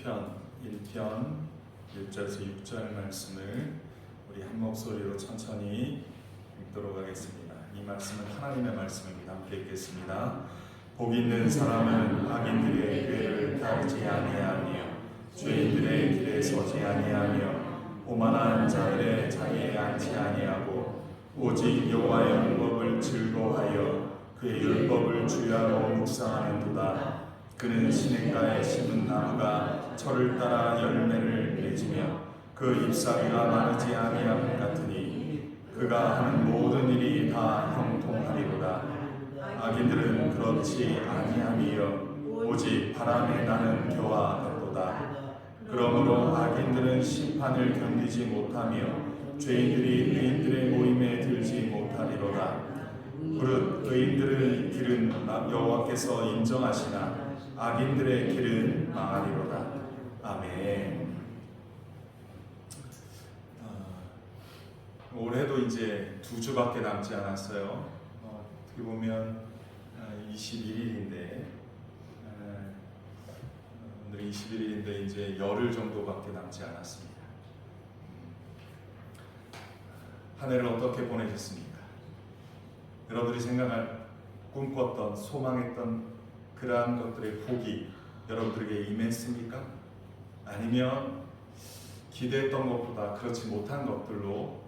시편 1편 1절에서 6절 말씀을 우리 한 목소리로 천천히 읽도록 하겠습니다. 이 말씀은 하나님의 말씀입니다. 함께 읽겠습니다. 복 있는 사람은 악인들의 꾀를 따르지 아니하며 죄인들의 길에 서지 아니하며 오만한 자들의 자리에 앉지 아니하고 오직 여호와의 율법을 즐거워하여 그의 율법을 주야로 묵상하는도다. 그는 시냇가에 심은 나무가 철을 따라 열매를 맺으며 그 잎사귀가 마르지 아니함 같으니 그가 하는 모든 일이 다 형통하리로다. 악인들은 그렇지 아니함이여 오직 바람에 나는 겨와 같도다. 그러므로 악인들은 심판을 견디지 못하며 죄인들이 의인들의 모임에 들지 못하리로다. 무릇 의인들의 길은 여호와께서 인정하시나 악인들의 길은 망하리로다. 아멘. 올해도 이제 2주밖에 남지 않았어요. 어떻게 보면 21일인데 오늘이 21일인데 이제 열흘 정도밖에 남지 않았습니다. 한 해를 어떻게 보내셨습니까? 여러분들이 생각할 꿈꿨던 소망했던 그러한 것들의 복이 여러분들에게 임했습니까? 아니면 기대했던 것보다 그렇지 못한 것들로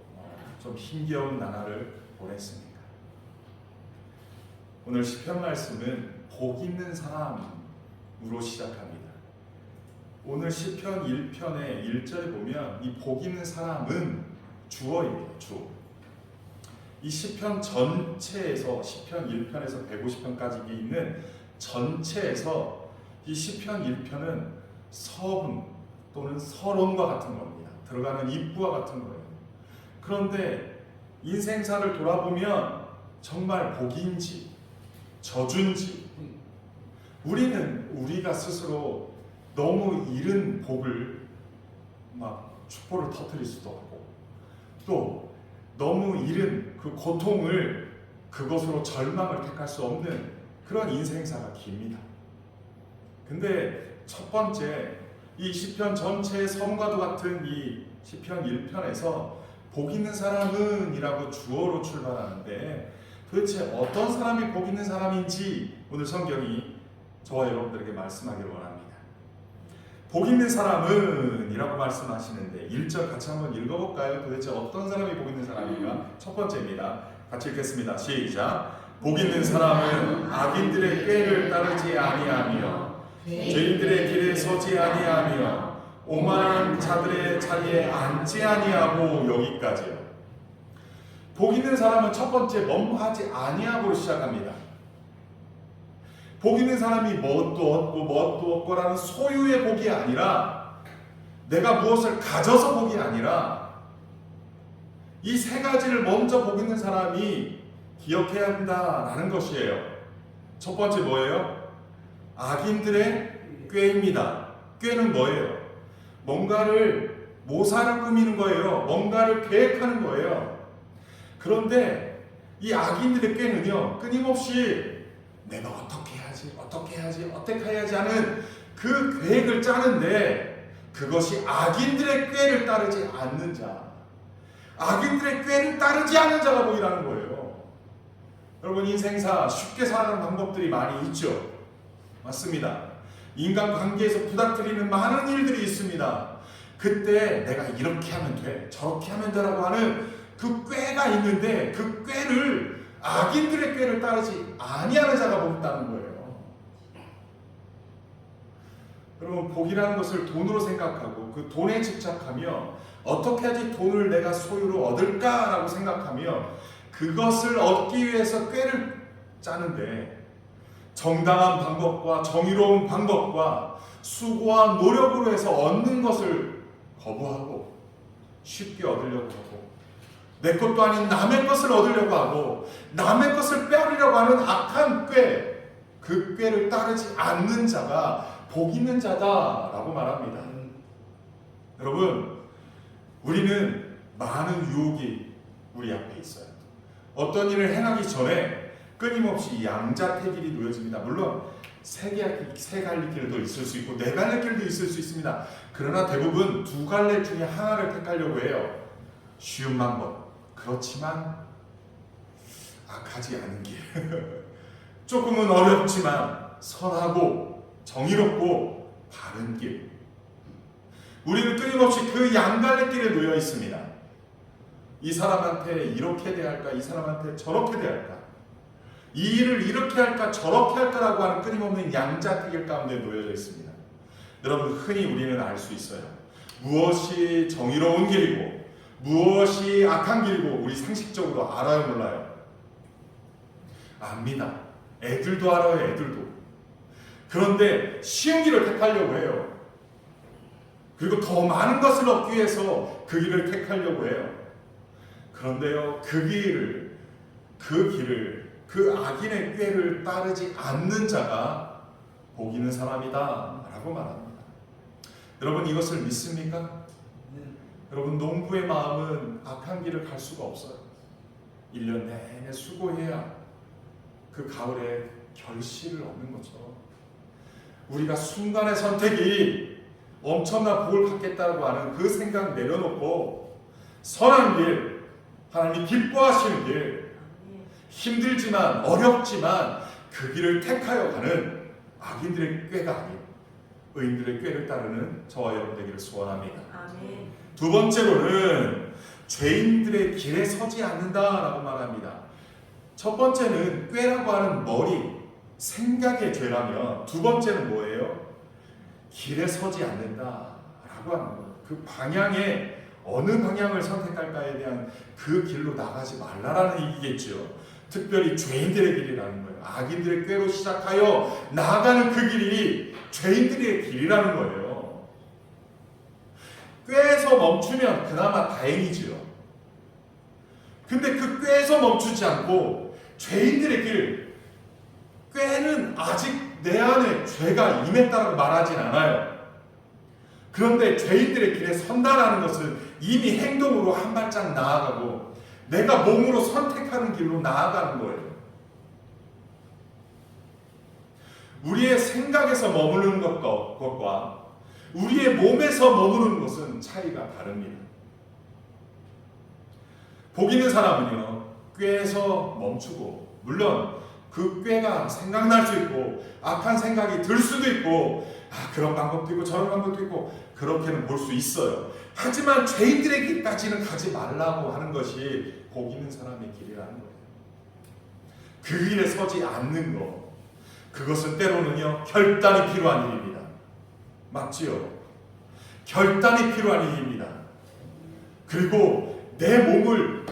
좀 힘겨운 나날을 보냈습니까? 오늘 시편 말씀은 복 있는 사람으로 시작합니다. 오늘 시편 1편의 1절에 보면 이 복 있는 사람은 주어입니다. 주. 이 시편 전체에서 시편 1편에서 150편까지 있는 전체에서 이 시편 1편은 서문 또는 서론과 같은 겁니다. 들어가는 입구와 같은 거예요. 그런데 인생사를 돌아보면 정말 복인지 저주인지 우리는 우리가 스스로 너무 잃은 복을 막 축복을 터뜨릴 수도 없고 또 너무 잃은 그 고통을 그것으로 절망을 택할 수 없는 그런 인생사가 깁니다. 근데 첫 번째 이 시편 전체의 섬과도 같은 이 시편 1편에서 복 있는 사람은 이라고 주어로 출발하는데 도대체 어떤 사람이 복 있는 사람인지 오늘 성경이 저와 여러분들에게 말씀하기를 원합니다. 복 있는 사람은 이라고 말씀하시는데 1절 같이 한번 읽어볼까요? 도대체 어떤 사람이 복 있는 사람인가? 첫 번째입니다. 같이 읽겠습니다. 시작. 복 있는 사람은 악인들의 꾀를 따르지 아니하며 죄인들의 길에 서지 아니하며 오만한 자들의 자리에 앉지 아니하고 여기까지요. 복 있는 사람은 첫 번째 뭐하지 아니하고로 시작합니다. 복 있는 사람이 뭣도 얻고 뭣도 얻고라는 소유의 복이 아니라 내가 무엇을 가져서 복이 아니라 이 세 가지를 먼저 복 있는 사람이 기억해야 한다라는 것이에요. 첫 번째 뭐예요? 악인들의 꾀입니다. 꾀는 뭐예요? 뭔가를 모사를 꾸미는 거예요. 뭔가를 계획하는 거예요. 그런데 이 악인들의 꾀는요, 끊임없이 내가 어떻게 해야지 하는 그 계획을 짜는데 그것이 악인들의 꾀를 따르지 않는 자, 악인들의 꾀를 따르지 않는 자가 복이라는 거예요. 여러분 인생사 쉽게 살아가는 방법들이 많이 있죠. 맞습니다. 인간관계에서 부닥뜨리는 많은 일들이 있습니다. 그때 내가 이렇게 하면 돼, 저렇게 하면 되라고 하는 그 꾀가 있는데 그 꾀를 악인들의 꾀를 따르지 아니하는 자가 복 있다는 거예요. 여러분 복이라는 것을 돈으로 생각하고 그 돈에 집착하며 어떻게 하지 돈을 내가 소유로 얻을까라고 생각하며 그것을 얻기 위해서 꾀를 짜는데 정당한 방법과 정의로운 방법과 수고와 노력으로 해서 얻는 것을 거부하고 쉽게 얻으려고 하고 내 것도 아닌 남의 것을 얻으려고 하고 남의 것을 빼앗으려고 하는 악한 꾀, 그 꾀를 따르지 않는 자가 복 있는 자다라고 말합니다. 여러분 우리는 많은 유혹이 우리 앞에 있어요. 어떤 일을 행하기 전에 끊임없이 양자택일이 놓여집니다. 물론 세 갈래 길도 있을 수 있고 네 갈래 길도 있을 수 있습니다. 그러나 대부분 두 갈래 중에 하나를 택하려고 해요. 쉬운 방법. 그렇지만 악하지 않은 길. 조금은 어렵지만 선하고 정의롭고 바른 길. 우리는 끊임없이 그 양갈래 길에 놓여 있습니다. 이 사람한테 이렇게 대할까? 이 사람한테 저렇게 대할까? 이 일을 이렇게 할까? 저렇게 할까라고 하는 끊임없는 양자택일 가운데 놓여져 있습니다. 여러분, 흔히 우리는 알 수 있어요. 무엇이 정의로운 길이고 무엇이 악한 길이고 우리 상식적으로 알아요, 몰라요? 압니다. 애들도 알아요, 애들도. 그런데 쉬운 길을 택하려고 해요. 그리고 더 많은 것을 얻기 위해서 그 길을 택하려고 해요. 그런데요, 그 길을, 그 악인의 꾀를 따르지 않는 자가 복 있는 사람이다 라고 말합니다. 여러분, 이것을 믿습니까? 네. 여러분, 농부의 마음은 악한 길을 갈 수가 없어요. 1년 내내 수고해야 그 가을에 결실을 얻는 것처럼 우리가 순간의 선택이 엄청난 복을 갖겠다고 하는 그 생각 내려놓고 선한 길, 하나님이 기뻐하시는 길, 힘들지만 어렵지만 그 길을 택하여 가는 악인들의 꾀가 아닌 의인들의 꾀를 따르는 저와 여러분 되기를 소원합니다. 아멘. 두 번째로는 죄인들의 길에 서지 않는다라고 말합니다. 첫 번째는 꾀라고 하는 머리, 생각의 죄라면 두 번째는 뭐예요? 길에 서지 않는다라고 하는 거예요. 그 방향에 어느 방향을 선택할까에 대한 그 길로 나가지 말라라는 얘기겠죠. 특별히 죄인들의 길이라는 거예요. 악인들의 꾀로 시작하여 나아가는 그 길이 죄인들의 길이라는 거예요. 꾀에서 멈추면 그나마 다행이지요. 근데 그 꾀에서 멈추지 않고 죄인들의 길, 꾀는 아직 내 안에 죄가 임했다고 말하진 않아요. 그런데 죄인들의 길에 선다라는 것은 이미 행동으로 한 발짝 나아가고 내가 몸으로 선택하는 길로 나아가는 거예요. 우리의 생각에서 머무르는 것과 우리의 몸에서 머무르는 것은 차이가 다릅니다. 복 있는 사람은요, 꾀에서 멈추고, 물론 그 꾀가 생각날 수 있고 악한 생각이 들 수도 있고 그런 방법도 있고 저런 방법도 있고 그렇게는 볼 수 있어요. 하지만 죄인들의 길까지는 가지 말라고 하는 것이 복 있는 사람의 길이라는 거예요. 그 길에 서지 않는 것, 그것은 때로는요 결단이 필요한 일입니다. 맞지요? 결단이 필요한 일입니다. 그리고 내 몸을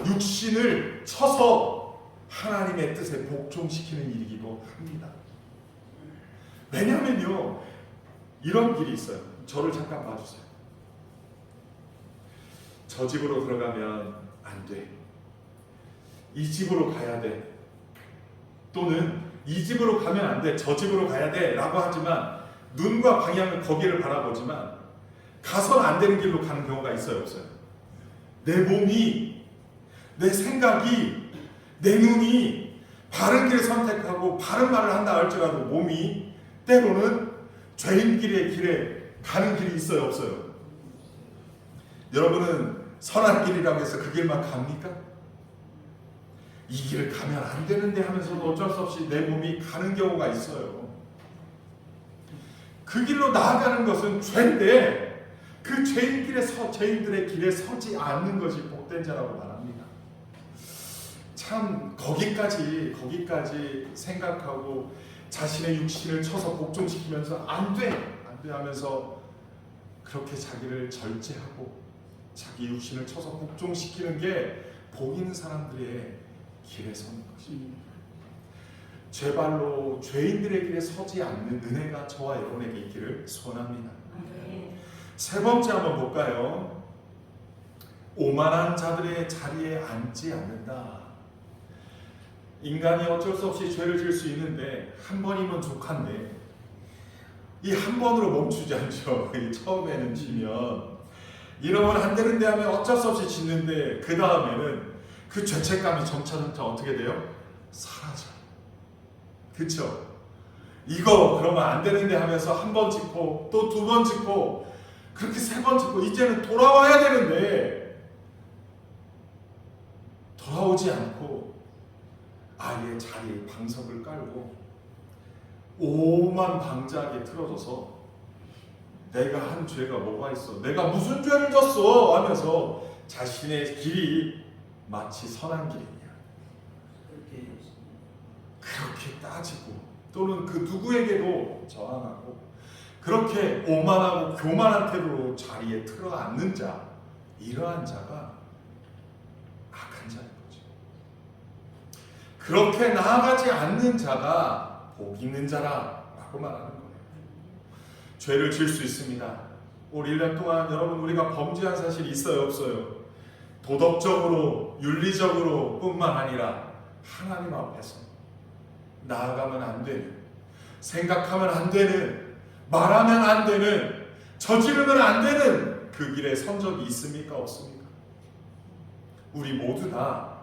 육신을 쳐서 하나님의 뜻에 복종시키는 일이기도 합니다. 왜냐면요, 이런 길이 있어요. 저를 잠깐 봐주세요. 저 집으로 들어가면 안 돼. 이 집으로 가야 돼. 또는 이 집으로 가면 안 돼. 저 집으로 가야 돼. 라고 하지만 눈과 방향은 거기를 바라보지만 가선 안 되는 길로 가는 경우가 있어요, 없어요? 내 몸이, 내 생각이, 내 눈이 바른 길을 선택하고 바른 말을 한다 할지라도 몸이 때로는 죄인길의 길에 가는 길이 있어요, 없어요? 여러분은 선한 길이라고 해서 그 길만 갑니까? 이 길을 가면 안 되는데 하면서도 어쩔 수 없이 내 몸이 가는 경우가 있어요. 그 길로 나아가는 것은 죄인데 그 죄인들의 길에 서지 않는 것이 복된 자라고 말합니다. 참 거기까지 생각하고 자신의 육신을 쳐서 복종시키면서 안 돼 하면서 그렇게 자기를 절제하고 자기 육신을 쳐서 복종시키는 게 복 있는 사람들의 길에 서는 것입니다. 죄발로 죄인들의 길에 서지 않는 은혜가 저와 여러분에게 있기를 소원합니다. 세 번째 한번 볼까요? 오만한 자들의 자리에 앉지 않는다. 인간이 어쩔 수 없이 죄를 지을 수 있는데 한 번이면 족한데 이 한 번으로 멈추지 않죠. 처음에는 지면 이러면 안 되는데 하면 어쩔 수 없이 짓는데 그 다음에는 그 죄책감이 점차 어떻게 돼요? 사라져요. 그렇죠? 이거 그러면 안 되는데 하면서 한 번 짚고 또 두 번 짚고 그렇게 세 번 짚고 이제는 돌아와야 되는데 돌아오지 않고 아예 자리에 방석을 깔고 오만 방자하게 틀어져서 내가 한 죄가 뭐가 있어? 내가 무슨 죄를 졌어? 하면서 자신의 길이 마치 선한 길이냐 그렇게 따지고 또는 그 누구에게도 저항하고 그렇게 오만하고 교만한 태도로 자리에 틀어 앉는 자 이러한 자가 악한 자인 거죠. 그렇게 나아가지 않는 자가 복 있는 자라고 말하는 거예요. 죄를 지을 수 있습니다. 올 1년 동안 여러분 우리가 범죄한 사실이 있어요 없어요? 도덕적으로 윤리적으로 뿐만 아니라 하나님 앞에서 나아가면 안 되는 생각하면 안 되는 말하면 안 되는 저지르면 안 되는 그 길에 선 적이 있습니까 없습니까? 우리 모두 다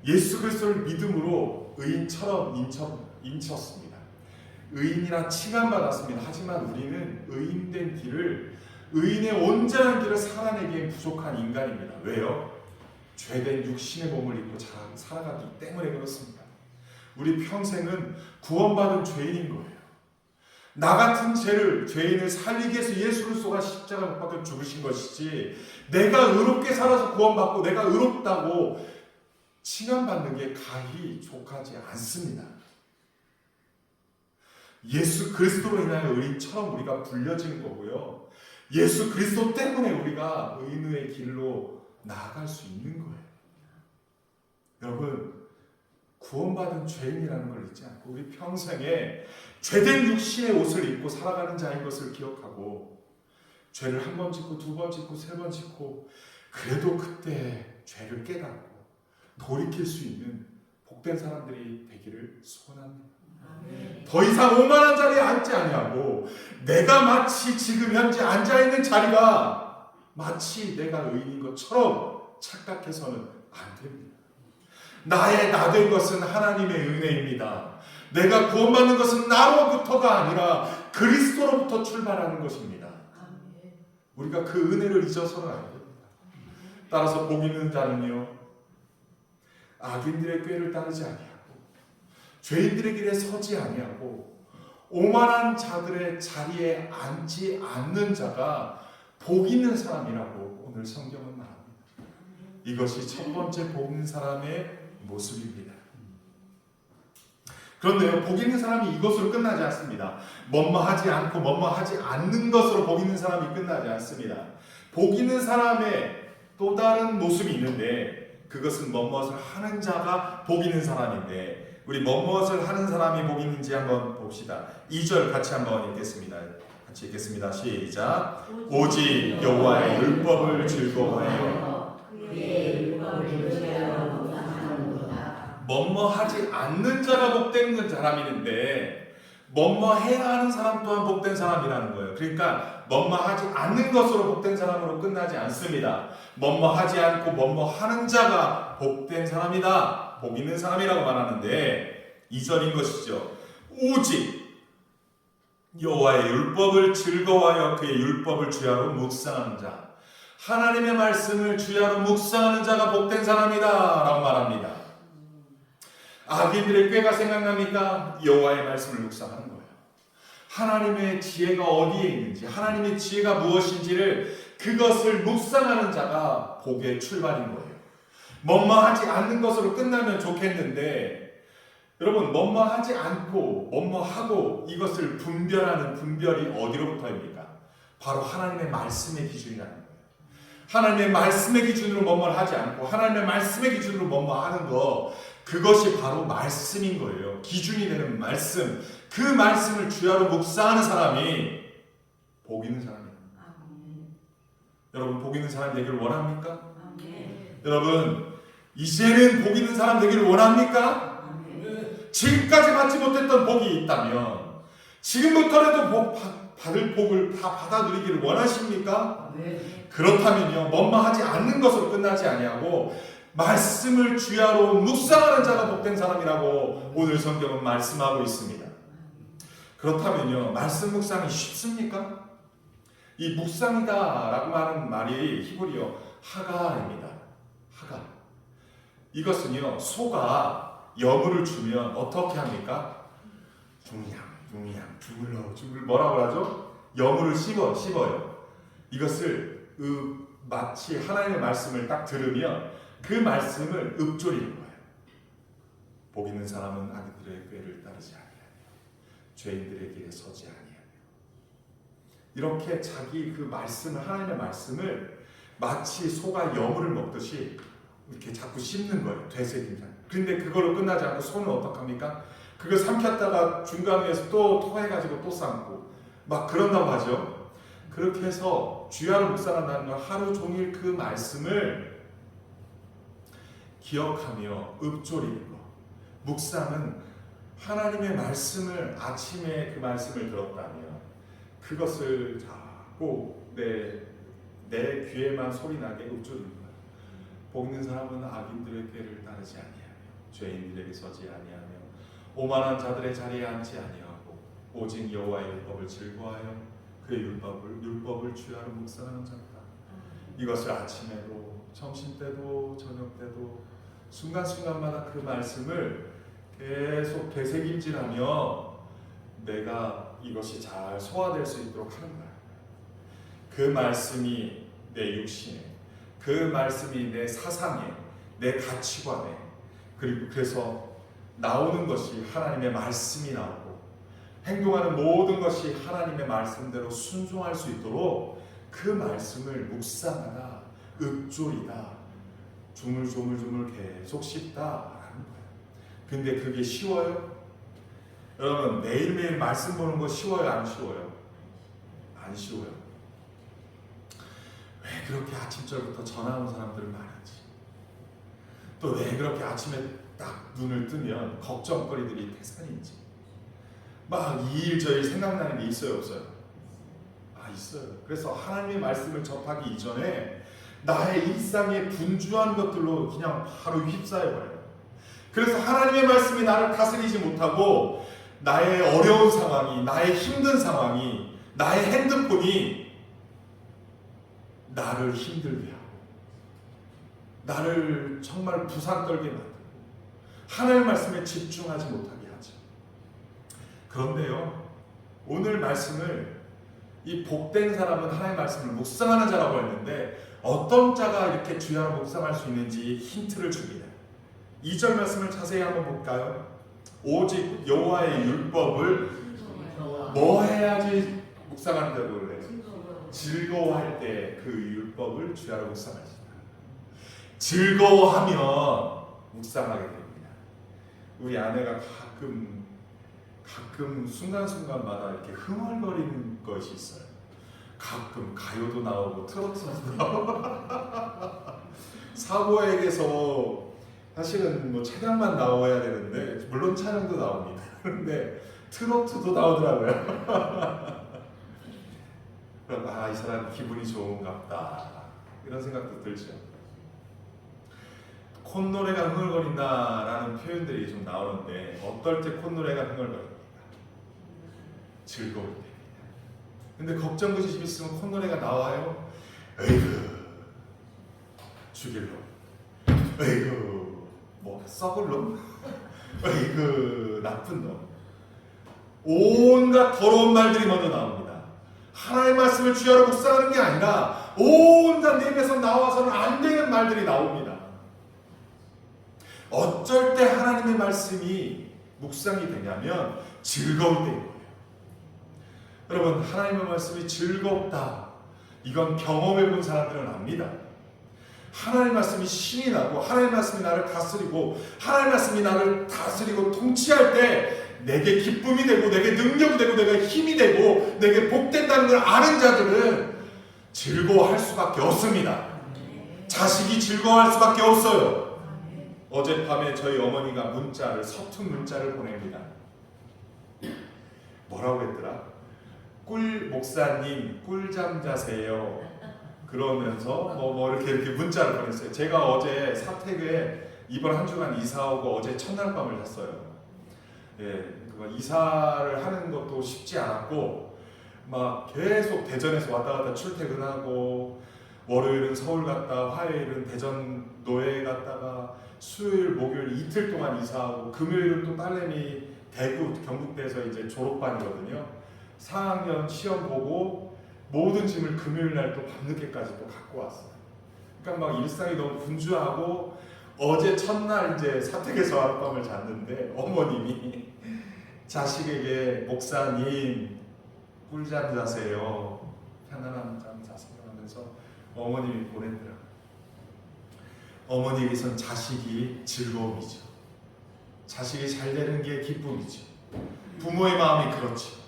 예수 그리스도를 믿음으로 의인처럼 인쳤습니다. 의인이라 칭함받았습니다. 하지만 우리는 의인된 길을 의인의 온전한 길을 살아내기에 부족한 인간입니다. 왜요? 죄된 육신의 몸을 입고 살아가기 때문에 그렇습니다. 우리 평생은 구원받은 죄인인 거예요. 나 같은 죄인을 살리기 위해서 예수 그리스도가 십자가 못 박혀 죽으신 것이지 내가 의롭게 살아서 구원받고 내가 의롭다고 칭함받는 게 가히 족하지 않습니다. 예수 그리스도로 인하여 의인처럼 우리가 불려지는 거고요. 예수 그리스도 때문에 우리가 의인의 길로 나아갈 수 있는 거예요. 여러분 구원받은 죄인이라는 걸 잊지 않고 우리 평생에 죄된 육신의 옷을 입고 살아가는 자인 것을 기억하고 죄를 한 번 짓고 두 번 짓고 세 번 짓고 그래도 그때 죄를 깨닫고 돌이킬 수 있는 복된 사람들이 되기를 소원합니다. 더 이상 오만한 자리에 앉지 아니하고 내가 마치 지금 현재 앉아있는 자리가 마치 내가 의인인 것처럼 착각해서는 안 됩니다. 나의 나 된 것은 하나님의 은혜입니다. 내가 구원받는 것은 나로부터가 아니라 그리스도로부터 출발하는 것입니다. 우리가 그 은혜를 잊어서는 안 됩니다. 따라서 복 있는 자는요 악인들의 꾀를 따르지 아니하고 죄인들의 길에 서지 아니하고 오만한 자들의 자리에 앉지 않는 자가 복 있는 사람이라고 오늘 성경은 말합니다. 이것이 첫 번째 복 있는 사람의 모습입니다. 그런데요, 복 있는 사람이 이것으로 끝나지 않습니다. 뭐뭐하지 않고 뭐뭐하지 않는 것으로 복 있는 사람이 끝나지 않습니다. 복 있는 사람의 또 다른 모습이 있는데 그것은 뭐뭇을 하는 자가 복 있는 사람인데 우리 뭐뭇을 하는 사람이 복 있는지 한번 봅시다. 2절 같이 한번 읽겠습니다. 같이 읽겠습니다. 시작. 오직 여호와의 율법을 즐거워하여 그의 율법을 지키려 뭐뭐하지 않는 자가 복된 사람이는데 뭐뭐해야 하는 사람 또한 복된 사람이라는 거예요. 그러니까 뭐뭐하지 않는 것으로 복된 사람으로 끝나지 않습니다. 뭐뭐하지 않고 뭐뭐하는 자가 복된 사람이다. 복 있는 사람이라고 말하는데 2절인 것이죠. 오직 여호와의 율법을 즐거워하여 그의 율법을 주야로 묵상하는 자, 하나님의 말씀을 주야로 묵상하는 자가 복된 사람이다 라고 말합니다. 악인들의 꾀가 생각납니까? 여호와의 말씀을 묵상하는 거예요. 하나님의 지혜가 어디에 있는지, 하나님의 지혜가 무엇인지를 그것을 묵상하는 자가 복의 출발인 거예요. 뭐뭐하지 않는 것으로 끝나면 좋겠는데 여러분 뭐뭐하지 않고 뭐뭐하고 이것을 분별하는 분별이 어디로부터입니까? 바로 하나님의 말씀의 기준이라는 거예요. 하나님의 말씀의 기준으로 뭐뭐를 하지 않고 하나님의 말씀의 기준으로 뭐뭐하는 거 그것이 바로 말씀인 거예요. 기준이 되는 말씀. 그 말씀을 주야로 묵상하는 사람이 복 있는 사람입니다. 여러분 복 있는 사람 되기를 원합니까? 여러분 이제는 복 있는 사람 되기를 원합니까? 지금까지 받지 못했던 복이 있다면 지금부터라도 받을 복을 다 받아 누리기를 원하십니까? 그렇다면요 뭐뭐하지 않는 것으로 끝나지 아니하고 말씀을 주야로 묵상하는 자가 복된 사람이라고 오늘 성경은 말씀하고 있습니다. 그렇다면요, 말씀 묵상이 쉽습니까? 이 묵상이다라고 하는 말이 히브리어 하가입니다. 하가. 이것은요, 소가 여물을 주면 어떻게 합니까? 주물러 뭐라고 하죠? 여물을 씹어요. 이것을 마치 하나님의 말씀을 딱 들으면 그 말씀을 읊조리는 거예요. 복 있는 사람은 아기들의 꾀를 따르지 아니하며 죄인들의 길에 서지 아니하며. 이렇게 자기 그 말씀을, 하나님의 말씀을 마치 소가 여물을 먹듯이 이렇게 자꾸 씹는 거예요. 되새김질. 그런데 그걸로 끝나지 않고 소는 어떡합니까? 그걸 삼켰다가 중간에서 또 토해가지고 또 삶고 막 그런다고 하죠. 그렇게 해서 주야를 묵상한다는 건 하루 종일 그 말씀을 기억하며 읊조리는 것. 묵상은 하나님의 말씀을, 아침에 그 말씀을 들었다면 그것을 자꾸 내 귀에만 소리나게 읊조리는 거예요. 복 있는 사람은 악인들의 꾀를 따르지 아니하며 죄인들에게 서지 아니하며 오만한 자들의 자리에 앉지 아니하고 오직 여호와의 율법을 즐거워하여 그의 율법을 주야로 묵상하는 자다. 이것을 아침에도 점심때도 저녁때도 순간순간마다 그 말씀을 계속 되새김질하며 내가 이것이 잘 소화될 수 있도록 하는 거야. 그 말씀이 내 육신에, 그 말씀이 내 사상에, 내 가치관에, 그리고 그래서 나오는 것이 하나님의 말씀이 나오고 행동하는 모든 것이 하나님의 말씀대로 순종할 수 있도록 그 말씀을 묵상하다, 읊조리다, 조물조물 계속 씹다. 근데 그게 쉬워요? 여러분, 매일매일 말씀 보는 거 쉬워요? 안 쉬워요? 안 쉬워요. 왜 그렇게 아침절부터 전화 온 사람들은 많은지, 또 왜 그렇게 아침에 딱 눈을 뜨면 걱정거리들이 태산인지, 막 이 일 저 일 생각나는 게 있어요, 없어요? 있어요. 그래서 하나님의 말씀을 접하기 이전에 나의 일상에 분주한 것들로 그냥 바로 휩싸여버려요. 그래서 하나님의 말씀이 나를 다스리지 못하고 나의 어려운 상황이, 나의 힘든 상황이, 나의 핸드폰이 나를 힘들게 하고 나를 정말 부산 떨게 만들고 하나님의 말씀에 집중하지 못하게 하죠. 그런데요, 오늘 말씀을 이 복된 사람은 하나님의 말씀을 묵상하는 자라고 했는데 어떤 자가 이렇게 주야로 묵상할 수 있는지 힌트를 줍니다. 2절 말씀을 자세히 한번 볼까요? 오직 여호와의 율법을 뭐 해야지 묵상한다고 그래요? 즐거워할 때 그 율법을 주야로 묵상하시다. 즐거워하면 묵상하게 됩니다. 우리 아내가 가끔 순간순간마다 이렇게 흥얼거리는 것이 있어요. 가끔 가요도 나오고 트로트도 나오고 사고에게서 사실은 뭐 찬양만 나와야 되는데 물론 찬양도 나옵니다. 그런데 트로트도 나오더라고요. 그럼 이 사람 기분이 좋은갑다 이런 생각도 들죠. 콧노래가 흥얼거린다라는 표현들이 좀 나오는데 어떨 때 콧노래가 흥얼거립니까? 즐거울 때입니다. 근데 걱정부시 집 있으면 콧노래가 나와요. 에이그 죽일 놈, 에이그 뭐 썩을 놈, 에이그 나쁜 놈, 온갖 더러운 말들이 먼저 나옵니다. 하나님의 말씀을 주야로 묵상하는 게 아니라 온갖 내 입에서 나와서는 안 되는 말들이 나옵니다. 어쩔 때 하나님의 말씀이 묵상이 되냐면 즐거울 때인 거예요. 여러분, 하나님의 말씀이 즐겁다, 이건 경험해 본 사람들은 압니다. 하나님의 말씀이 신이 나고 하나님의 말씀이 나를 다스리고 하나님의 말씀이 나를 다스리고 통치할 때 내게 기쁨이 되고 내게 능력이 되고 내게 힘이 되고 내게 복된다는 걸 아는 자들은 즐거워할 수밖에 없습니다. 자식이 즐거워할 수밖에 없어요. 어젯밤에 저희 어머니가 서툰 문자를 보냅니다. 뭐라고 했더라? 꿀 목사님 꿀잠 자세요. 그러면서 뭐 이렇게 문자를 보냈어요. 제가 어제 사택에 이번 한 주간 이사 오고 어제 첫날 밤을 잤어요. 예, 이사를 하는 것도 쉽지 않았고 막 계속 대전에서 왔다 갔다 출퇴근하고 월요일은 서울 갔다 화요일은 대전 노예 갔다가 수요일 목요일 이틀 동안 이사하고 금요일은 또 딸내미 대구 경북대에서 이제 졸업반이거든요. 4학년 시험 보고 모든 짐을 금요일 날 또 밤늦게까지 또 갖고 왔어요. 그러니까 막 일상이 너무 분주하고 어제 첫날 이제 사택에서 하룻밤을 잤는데 어머님이 자식에게 목사님 꿀잠 자세요. 편안한 잠 자세요 하면서 어머님이 보냈더라고요. 어머니에게선 자식이 즐거움이죠. 자식이 잘 되는 게 기쁨이죠. 부모의 마음이 그렇죠.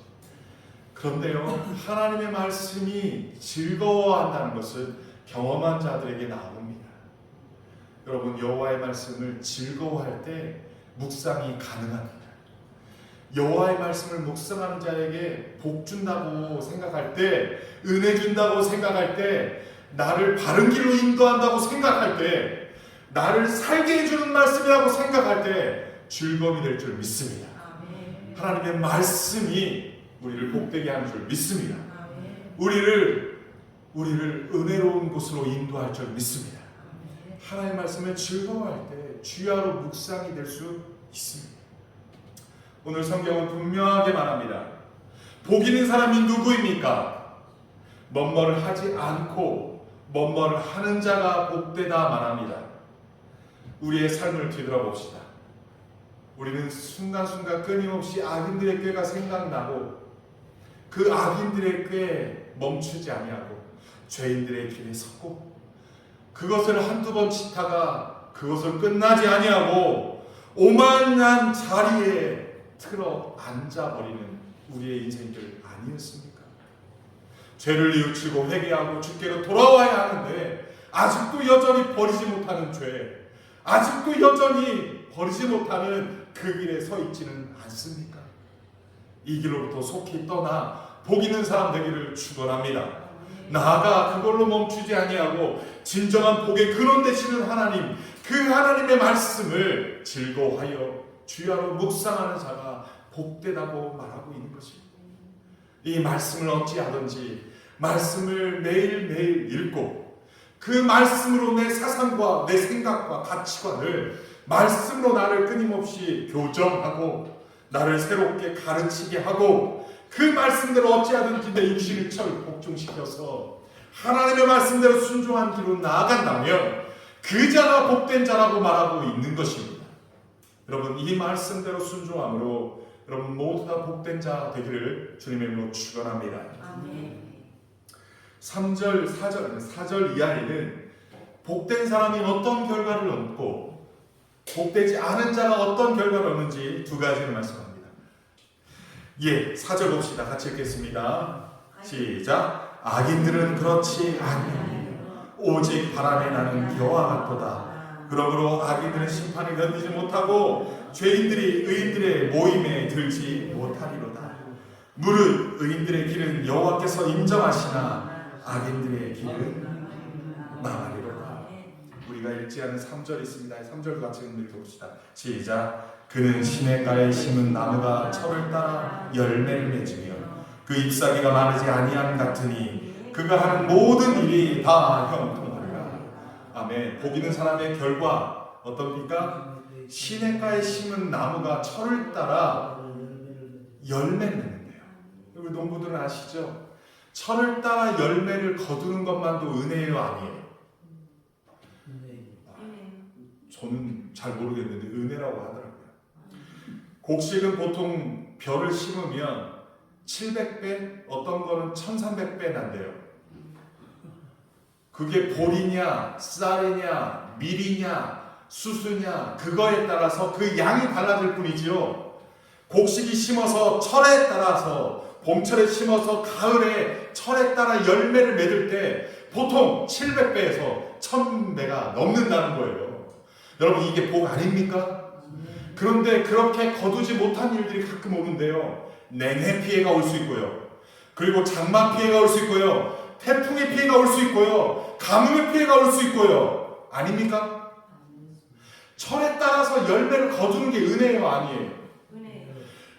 그런데요, 하나님의 말씀이 즐거워한다는 것은 경험한 자들에게 나옵니다. 여러분, 여호와의 말씀을 즐거워할 때 묵상이 가능합니다. 여호와의 말씀을 묵상하는 자에게 복 준다고 생각할 때, 은혜 준다고 생각할 때, 나를 바른 길로 인도한다고 생각할 때, 나를 살게 해주는 말씀이라고 생각할 때 즐거움이 될 줄 믿습니다. 하나님의 말씀이 우리를 복되게 하는 줄 믿습니다. 우리를 은혜로운 곳으로 인도할 줄 믿습니다. 하나님의 말씀을 즐거워할 때 주야로 묵상이 될 수 있습니다. 오늘 성경은 분명하게 말합니다. 복 있는 사람이 누구입니까? 뭔가를 하지 않고 뭔가를 하는 자가 복되다 말합니다. 우리의 삶을 뒤돌아봅시다. 우리는 순간순간 끊임없이 악인들의 꾀가 생각나고 그 악인들의 꾀에 멈추지 아니하고 죄인들의 길에 섰고 그것을 한두 번 짓다가 그것을 끝나지 아니하고 오만한 자리에 틀어 앉아버리는 우리의 인생들 아니었습니까? 죄를 뉘우치고 회개하고 주께로 돌아와야 하는데 아직도 여전히 버리지 못하는 죄, 아직도 여전히 버리지 못하는 그 길에 서 있지는 않습니까? 이 길로부터 속히 떠나 복 있는 사람 되기를 축원합니다. 나아가 그걸로 멈추지 아니하고 진정한 복의 근원 되시는 하나님, 그 하나님의 말씀을 즐거워하여 주야로 묵상하는 자가 복되다고 말하고 있는 것입니다. 이 말씀을 어찌하든지 말씀을 매일매일 읽고 그 말씀으로 내 사상과 내 생각과 가치관을 말씀으로 나를 끊임없이 교정하고 나를 새롭게 가르치게 하고 그 말씀대로 어찌하든지 내 육신을 복종시켜서 하나님의 말씀대로 순종한 길로 나아간다면 그 자가 복된 자라고 말하고 있는 것입니다. 여러분, 이 말씀대로 순종함으로 여러분 모두 다 복된 자 되기를 주님의 이름으로 축원합니다. 아멘. 3절, 4절 이하에는 복된 사람이 어떤 결과를 얻고 복되지 않은 자가 어떤 결과를 얻는지 두 가지를 말씀합니다. 4절 봅시다. 같이 읽겠습니다. 시작. 악인들은 그렇지 아니하며 오직 바람에 나는 겨와 같도다. 그러므로 악인들은 심판을 견디지 못하고 죄인들이 의인들의 모임에 들지 못하리로다. 무릇 의인들의 길은 여호와께서 인정하시나 악인들의 길은 망하리로다. 우리가 읽지 않은 3절이 있습니다. 3절 같이 읽어봅시다. 시작. 그는 시냇가에 심은 나무가 철을 따라 열매를 맺으며 그 잎사귀가 마르지 아니함 같으니 그가 하는 모든 일이 다 형통하리라. 아멘. 복 있는 사람의 결과 어떻습니까? 시냇가에 심은 나무가 철을 따라 열매를 맺는데요. 우리 농부들은 아시죠? 철을 따라 열매를 거두는 것만도 은혜예요, 아니에요? 저는 잘 모르겠는데 은혜라고 하더라고요. 곡식은 보통 벼를 심으면 700배, 어떤 거는 1300배 난대요. 그게 보리냐, 쌀이냐, 밀이냐, 수수냐, 그거에 따라서 그 양이 달라질 뿐이지요. 곡식이 심어서 철에 따라서 봄철에 심어서 가을에 철에 따라 열매를 맺을 때 보통 700배에서 1000배가 넘는다는 거예요. 여러분, 이게 복 아닙니까? 그런데 그렇게 거두지 못한 일들이 가끔 오는데요. 냉해 피해가 올 수 있고요. 그리고 장마 피해가 올 수 있고요. 태풍의 피해가 올 수 있고요. 가뭄의 피해가 올 수 있고요. 아닙니까? 철에 따라서 열매를 거두는 게 은혜예요, 아니에요?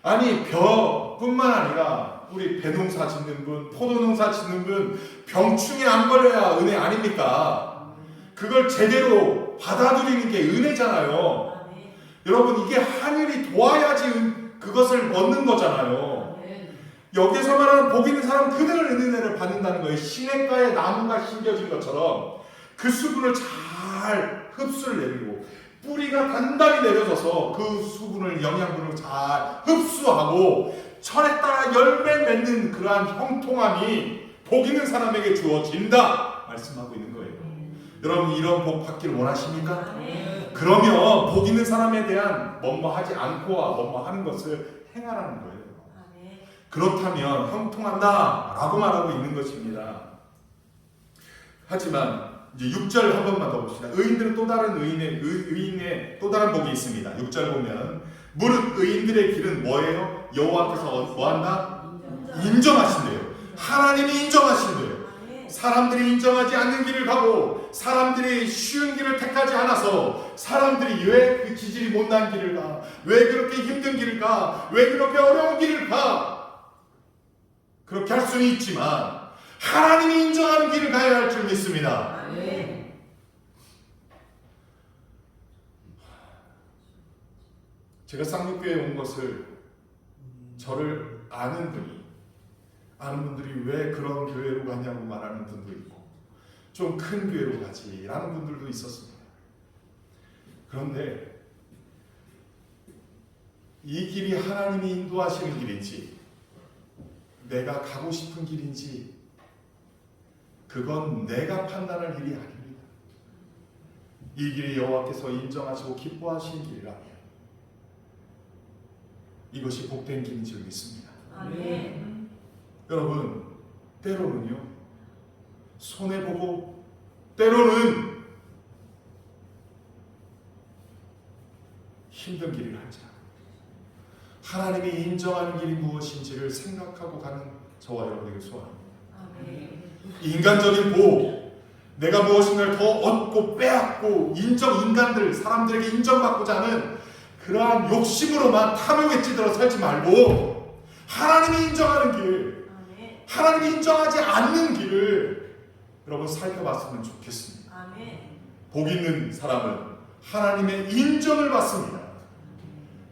아니 벼뿐만 아니라 우리 배농사 짓는 분, 포도농사 짓는 분 병충해 안 걸려야 은혜 아닙니까? 그걸 제대로 받아들이는 게 은혜잖아요. 여러분 이게 하늘이 도와야지 그것을 얻는 거잖아요. 여기서 말하는 복 있는 사람 그들은 은혜를 받는다는 거예요. 시냇가에 나무가 심겨진 것처럼 그 수분을 잘 흡수를 내리고 뿌리가 단단히 내려져서 그 수분을 영양분을 잘 흡수하고 철에 따라 열매 맺는 그러한 형통함이 복 있는 사람에게 주어진다 말씀하고 있는 거예요. 여러분 이런 복 받기를 원하십니까? 그러면 복 있는 사람에 대한 뭐뭐 하지 않고와 뭐뭐 하는 것을 행하라는 거예요. 그렇다면 형통한다 라고 말하고 있는 것입니다. 하지만 이제 6절 한 번만 더 봅시다. 의인들은 또 다른 의인의 또 다른 복이 있습니다. 6절 보면 무릇 의인들의 길은 뭐예요? 여호와께서 뭐한다? 인정하신대요. 하나님이 인정하신대요. 사람들이 인정하지 않는 길을 가고 사람들이 쉬운 길을 택하지 않아서 사람들이 왜 그 기질이 못난 길을 가? 왜 그렇게 힘든 길을 가? 왜 그렇게 어려운 길을 가? 그렇게 할 수는 있지만 하나님이 인정하는 길을 가야 할 줄 믿습니다. 제가 쌍육교에 온 것을 저를 아는 분들이 왜 그런 교회로 가냐고 말하는 분도 있고 좀 큰 교회로 가지라는 분들도 있었습니다. 그런데 이 길이 하나님이 인도하시는 길인지 내가 가고 싶은 길인지 그건 내가 판단할 일이 아닙니다. 이 길이 여호와께서 인정하시고 기뻐하시는 길이라면 이것이 복된 길인 줄 믿습니다. 아멘. 여러분 때로는요 손해보고 때로는 힘든 길을 하자. 하나님이 인정하는 길이 무엇인지를 생각하고 가는 저와 여러분에게 소원합니다. 아멘. 인간적인 복, 내가 무엇인가를 더 얻고 빼앗고 사람들에게 인정받고자 하는 그러한 욕심으로만 탐욕에 찌들어 살지 말고 하나님이 인정하는 길, 하나님이 인정하지 않는 길을 여러분 살펴봤으면 좋겠습니다. 복 있는 사람은 하나님의 인정을 받습니다.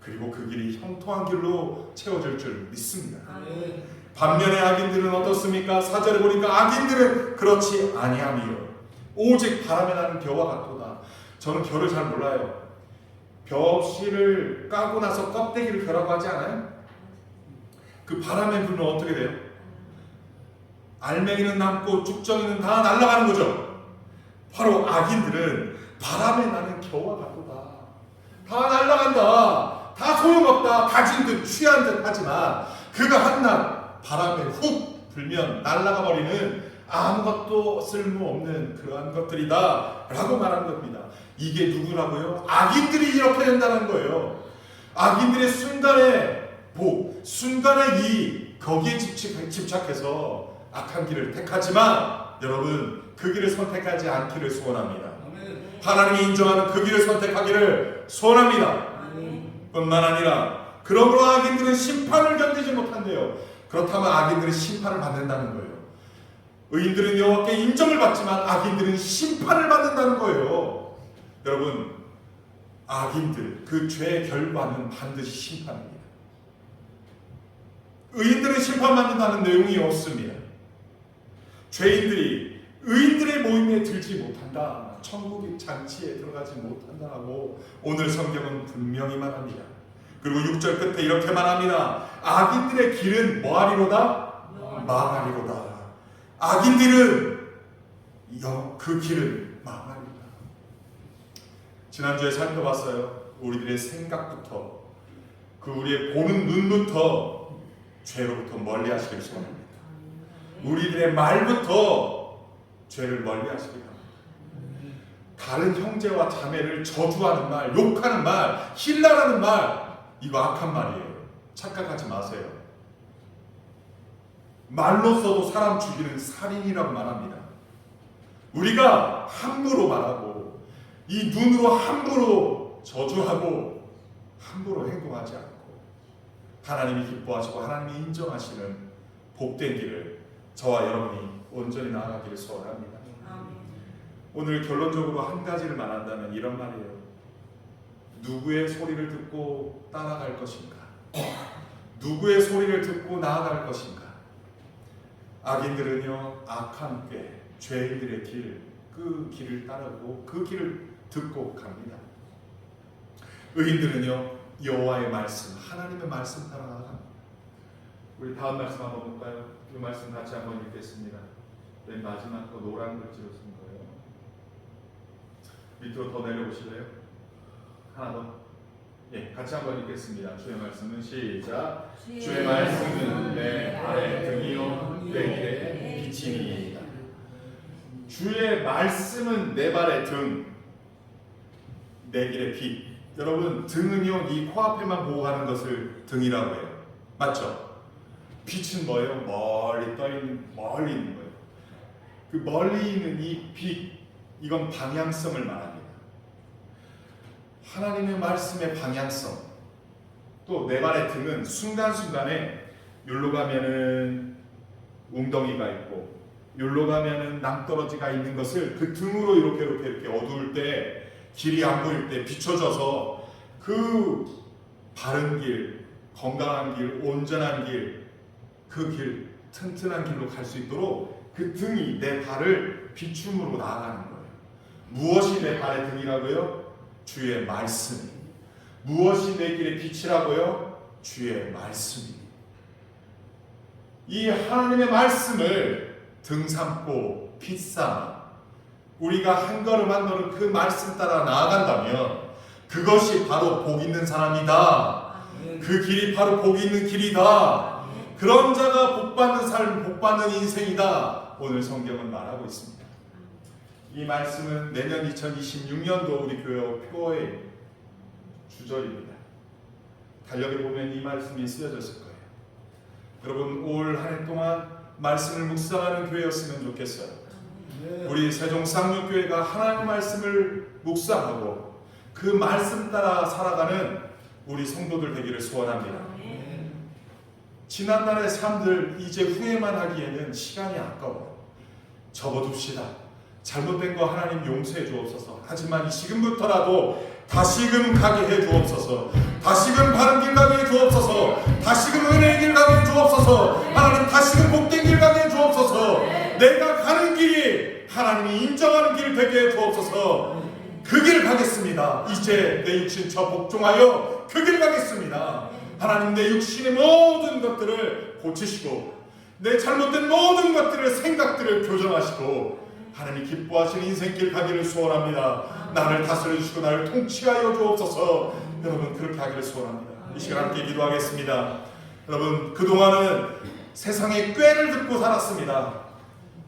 그리고 그 길이 형통한 길로 채워질 줄 믿습니다. 반면에 악인들은 어떻습니까? 4절에 보니까 악인들은 그렇지 아니하며 오직 바람에 나는 겨와 같도다. 저는 겨를 잘 몰라요. 벼씨를 까고 나서 껍데기를 겨라고 하지 않아요? 그 바람에 불면 어떻게 돼요? 알맹이는 남고 쭉정이는 다 날아가는 거죠. 바로 악인들은 바람에 나는 겨와 같도다. 다 날아간다. 다 소용없다. 가진 듯 취한 듯 하지만 그가 한낱 바람에 훅 불면 날아가 버리는 아무것도 쓸모없는 그러한 것들이다 라고 말한 겁니다. 이게 누구라고요? 악인들이 이렇게 된다는 거예요. 악인들의 순간의 복, 순간의 이익 거기에 집착해서 악한 길을 택하지만 여러분 그 길을 선택하지 않기를 소원합니다. 하나님이 인정하는 그 길을 선택하기를 소원합니다. 뿐만 아니라 그러므로 악인들은 심판을 견디지 못한대요. 그렇다면 악인들은 심판을 받는다는 거예요. 의인들은 여호와께 인정을 받지만 악인들은 심판을 받는다는 거예요. 여러분 악인들 그 죄의 결과는 반드시 심판입니다. 의인들은 심판받는다는 내용이 없습니다. 죄인들이 의인들의 모임에 들지 못한다. 천국의 잔치에 들어가지 못한다고 오늘 성경은 분명히 말합니다. 그리고 6절 끝에 이렇게 말합니다. 악인들의 길은 뭐하리로다? 망하리로다. 악인들은 그 길을 망하리로다. 지난주에 살펴봤어요. 우리들의 생각부터 그 우리의 보는 눈부터 죄로부터 멀리 하시길 소원합니다. 우리들의 말부터 죄를 멀리 하시길 합니다. 다른 형제와 자매를 저주하는 말, 욕하는 말, 힐라라는 말 이거 악한 말이에요. 착각하지 마세요. 말로써도 사람 죽이는 살인이라고 말합니다. 우리가 함부로 말하고 이 눈으로 함부로 저주하고 함부로 행동하지 않고 하나님이 기뻐하시고 하나님이 인정하시는 복된 길을 저와 여러분이 온전히 나아가기를 소원합니다. 오늘 결론적으로 한 가지를 말한다면 이런 말이에요. 누구의 소리를 듣고 따라갈 것인가? 누구의 소리를 듣고 나아갈 것인가? 악인들은요, 악한 꾀, 죄인들의 길, 그 길을 따르고 그 길을 듣고 갑니다. 의인들은요, 여호와의 말씀, 하나님의 말씀 따라 나아갑니다. 우리 다음 말씀 한번 볼까요? 이 말씀 같이 한번 읽겠습니다. 맨 마지막 거 노란 글씨로 쓴 거예요. 밑으로 더 내려오실래요? 하나 더. 예, 같이 한번 읽겠습니다. 주의 말씀은 시작. 주의 말씀은 내 발의 등이요 내 길의 빛이니이다. 주의 말씀은 내 발의 등, 내 길의 빛. 여러분, 등은요 이 코앞에만 보고 가는 것을 등이라고 해요. 맞죠? 빛은 뭐예요? 멀리 멀리 있는 거예요. 그 멀리 있는 이 빛, 이건 방향성을 말합니다. 하나님의 말씀의 방향성. 또 내 발의 등은 순간순간에 여기로 가면은 웅덩이가 있고 여기로 가면은 낭떠러지가 있는 것을 그 등으로 이렇게 어두울 때, 길이 안 보일 때 비춰져서 그 바른 길, 건강한 길, 온전한 길, 그 길, 튼튼한 길로 갈 수 있도록 그 등이 내 발을 비춤으로 나아가는 거예요. 무엇이 내 발의 등이라고요? 주의 말씀이. 무엇이 내 길의 빛이라고요? 주의 말씀이. 이 하나님의 말씀을 등 삼고 빛 삼아 우리가 한 걸음 한 걸음 그 말씀 따라 나아간다면 그것이 바로 복 있는 사람이다. 그 길이 바로 복 있는 길이다. 그런 자가 복 받는 삶, 복 받는 인생이다. 오늘 성경은 말하고 있습니다. 이 말씀은 내년 2026년도 우리 교회 표어의 주절입니다. 달력에 보면 이 말씀이 쓰여졌을 거예요. 여러분, 올 한 해 동안 말씀을 묵상하는 교회였으면 좋겠어요. 우리 세종 쌍육교회가 하나님의 말씀을 묵상하고 그 말씀 따라 살아가는 우리 성도들 되기를 소원합니다. 지난날의 삶들 이제 후회만 하기에는 시간이 아까워요. 접어둡시다. 잘못된 거 하나님 용서해 주옵소서. 하지만 지금부터라도 다시금 가게 해 주옵소서. 다시금 바른 길 가게 해 주옵소서. 다시금 은혜의 길 가게 해 주옵소서. 하나님 다시금 복된 길 가게 해 주옵소서. 내가 가는 길이 하나님이 인정하는 길 되게 해 주옵소서. 그 길 가겠습니다. 이제 내 육신 저 복종하여 그 길 가겠습니다. 하나님, 내 육신의 모든 것들을 고치시고 내 잘못된 모든 것들을, 생각들을 교정하시고 하나님이 기뻐하시는 인생길 가기를 소원합니다. 나를 다스려 주시고 나를 통치하여 주옵소서. 여러분, 그렇게 하기를 소원합니다. 이 시간 함께 기도하겠습니다. 여러분, 그동안은 세상의 꾀를 듣고 살았습니다.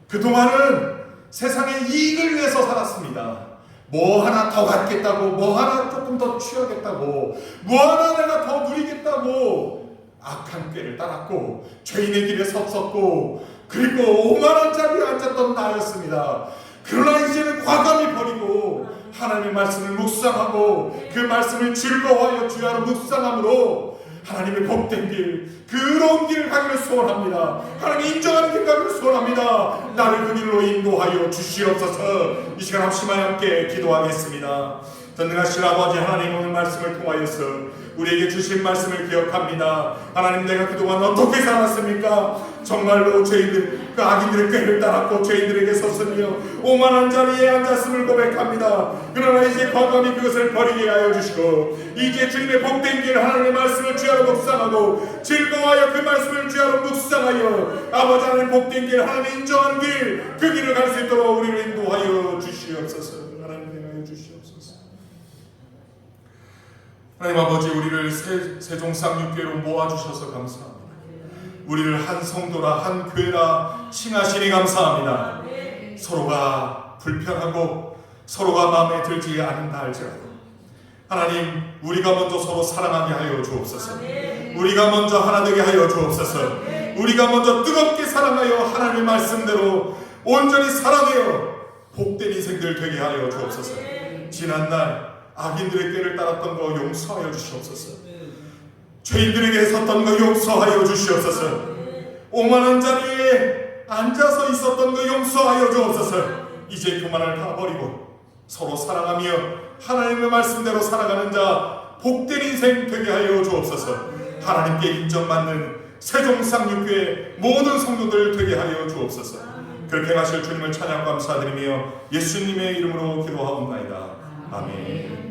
그동안은 세상의 이익을 위해서 살았습니다. 뭐 하나 더 갖겠다고, 뭐 하나 조금 더 취하겠다고, 뭐 하나 내가 더 누리겠다고 악한 꾀를 따랐고 죄인의 길에 섰었고, 그리고 5만 원짜리에 앉았던 나였습니다. 그러나 이제는 과감히 버리고 하나님의 말씀을 묵상하고 그 말씀을 즐거워하여 주여 하는 묵상함으로 하나님의 복된 길, 그런 길을 가기를 소원합니다. 하나님 인정하는 길 가기를 소원합니다. 나를 그 길로 인도하여 주시옵소서. 이 시간 합심하여 함께 기도하겠습니다. 전능하신 아버지 하나님, 오늘 말씀을 통하여서 우리에게 주신 말씀을 기억합니다. 하나님, 내가 그동안 어떻게 살았습니까? 정말로 죄인들, 그 악인들의 꾀를 따랐고 죄인들에게 섰으며 오만한 자리에 앉았음을 고백합니다. 그러나 이제 과감히 그것을 버리게 하여 주시고 이제 주님의 복된 길, 하나님의 말씀을 주야로 묵상하고 즐거워하여 그 말씀을 주야로 묵상하여 아버지 하나님 복된 길, 하나님 인정하는 길, 그 길을 갈 수 있도록 우리를 인도하여 주시옵소서. 하나님 인도하여 주시옵소서. 하나님 아버지, 우리를 세종쌍육교회로 모아주셔서 감사합니다. 우리를 한 성도라, 한 교회라 칭하시니 감사합니다. 서로가 불편하고 서로가 마음에 들지 않는다 할지라도 하나님, 우리가 먼저 서로 사랑하게 하여 주옵소서. 우리가 먼저 하나 되게 하여 주옵소서. 우리가 먼저 뜨겁게 사랑하여 하나님의 말씀대로 온전히 사랑하여 복된 인생들 되게 하여 주옵소서. 지난날 악인들의 꾀를 따랐던 거 용서하여 주시옵소서. 죄인들에게 섰던 거 용서하여 주시옵소서. 5만원 자리에 앉아서 있었던 거 용서하여 주옵소서. 이제 교만을 다 버리고 서로 사랑하며 하나님의 말씀대로 살아가는 자 복된 인생 되게 하여 주옵소서. 하나님께 인정받는 세종상육교회 모든 성도들 되게 하여 주옵소서. 그렇게 하실 주님을 찬양 감사드리며 예수님의 이름으로 기도하옵나이다. 아멘.